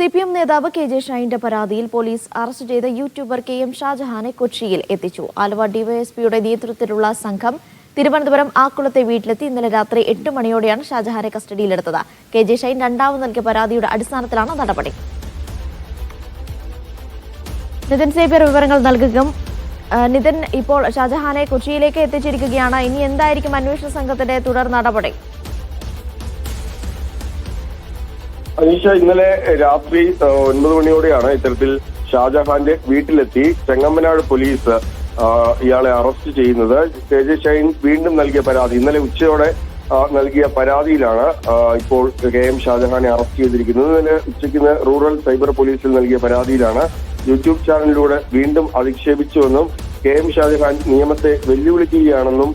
CPM നേതാവ് KJ ഷൈൻ്റെ പരാതിയിൽ police arrest ചെയ്ത യൂട്യൂബർ KM ഷാജഹാനെ കൊച്ചിയിൽ എത്തിച്ചു. ആലുവ ഡിവൈഎസ്പിയുടെ നേതൃത്വത്തിലുള്ള സംഘം തിരുവനന്തപുരം ആക്കുളത്തെ വീട്ടിലെത്തി ഇന്നലെ രാത്രി 8 മണിയോടെയാണ് ഷാജഹാനെ കസ്റ്റഡിയിലെടുത്തത്. KJ ഷൈൻ രണ്ടാമത് നൽകിയ പരാതിയുടെ അടിസ്ഥാനത്തിലാണ് നടപടി. നിതിൻ സേവ്യർ വിവരങ്ങൾ നൽകുകയും നിതിൻ, ഇപ്പോൾ ഷാജഹാനെ കൊച്ചിയിലേക്ക് എത്തിച്ചിരിക്കുകയാണ്. ഇനി എന്തായിരിക്കും അന്വേഷണ സംഘത്തിന്റെ തുടർ നടപടി? അനീഷ, ഇന്നലെ രാത്രി 9 മണിയോടെയാണ് ഇത്തരത്തിൽ ഷാജഹാന്റെ വീട്ടിലെത്തി ചെങ്ങമ്മനാട് പോലീസ് ഇയാളെ അറസ്റ്റ് ചെയ്യുന്നത്. KJ ഷൈൻ വീണ്ടും നൽകിയ പരാതി, ഇന്നലെ ഉച്ചയോടെ നൽകിയ പരാതിയിലാണ് ഇപ്പോൾ KM ഷാജഹാനെ അറസ്റ്റ് ചെയ്തിരിക്കുന്നത്. ഇന്നലെ ഉച്ചയ്ക്ക് റൂറൽ സൈബർ പോലീസിൽ നൽകിയ പരാതിയിലാണ് യൂട്യൂബ് ചാനലിലൂടെ വീണ്ടും അധിക്ഷേപിച്ചുവെന്നും KM ഷാജഹാൻ നിയമത്തെ വെല്ലുവിളിക്കുകയാണെന്നും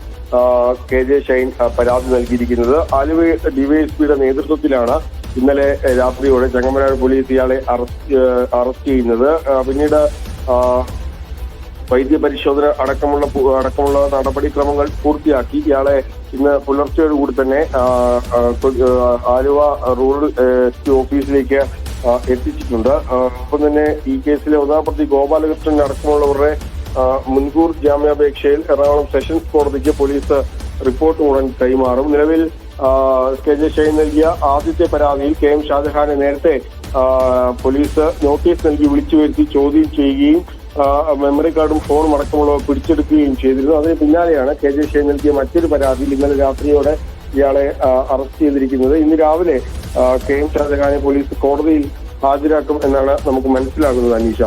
KJ ഷൈൻ പരാതി നൽകിയിരിക്കുന്നത്. ആലുവ ഡിവൈഎസ്പിയുടെ നേതൃത്വത്തിലാണ് ഇന്നലെ രാത്രിയോടെ ചെങ്ങമ്മനാട് പോലീസ് ഇയാളെ അറസ്റ്റ് ചെയ്യുന്നത്. പിന്നീട് വൈദ്യപരിശോധന അടക്കമുള്ള നടപടിക്രമങ്ങൾ പൂർത്തിയാക്കി ഇയാളെ ഇന്ന് പുലർച്ചയോടുകൂടി തന്നെ ആലുവ റൂറൽ എസ്പി ഓഫീസിലേക്ക് എത്തിച്ചിട്ടുണ്ട്. ഒപ്പം തന്നെ ഈ കേസിലെ ഒന്നാം പ്രതി ഗോപാലകൃഷ്ണൻ അടക്കമുള്ളവരുടെ മുൻകൂർ ജാമ്യാപേക്ഷയിൽ എറണാകുളം സെഷൻസ് കോടതിക്ക് പോലീസ് റിപ്പോർട്ട് ഉടൻ കൈമാറും. നിലവിൽ KJ ഷൈൻ നൽകിയ ആദ്യത്തെ പരാതിയിൽ KM ഷാജഹാനെ നേരത്തെ പോലീസ് നോട്ടീസ് നൽകി വിളിച്ചു വരുത്തി ചോദ്യം ചെയ്യുകയും മെമ്മറി കാർഡും ഫോണും അടക്കമുള്ളവ പിടിച്ചെടുക്കുകയും ചെയ്തിരുന്നു. അതിന് പിന്നാലെയാണ് KJ ഷൈൻ നൽകിയ മറ്റൊരു പരാതിയിൽ ഇന്നലെ രാത്രിയോടെ ഇയാളെ അറസ്റ്റ് ചെയ്തിരിക്കുന്നത്. ഇന്ന് രാവിലെ KM ഷാജഹാനെ പോലീസ് കോടതിയിൽ ഹാജരാക്കും എന്നാണ് നമുക്ക് മനസ്സിലാകുന്നത്. അനീഷ.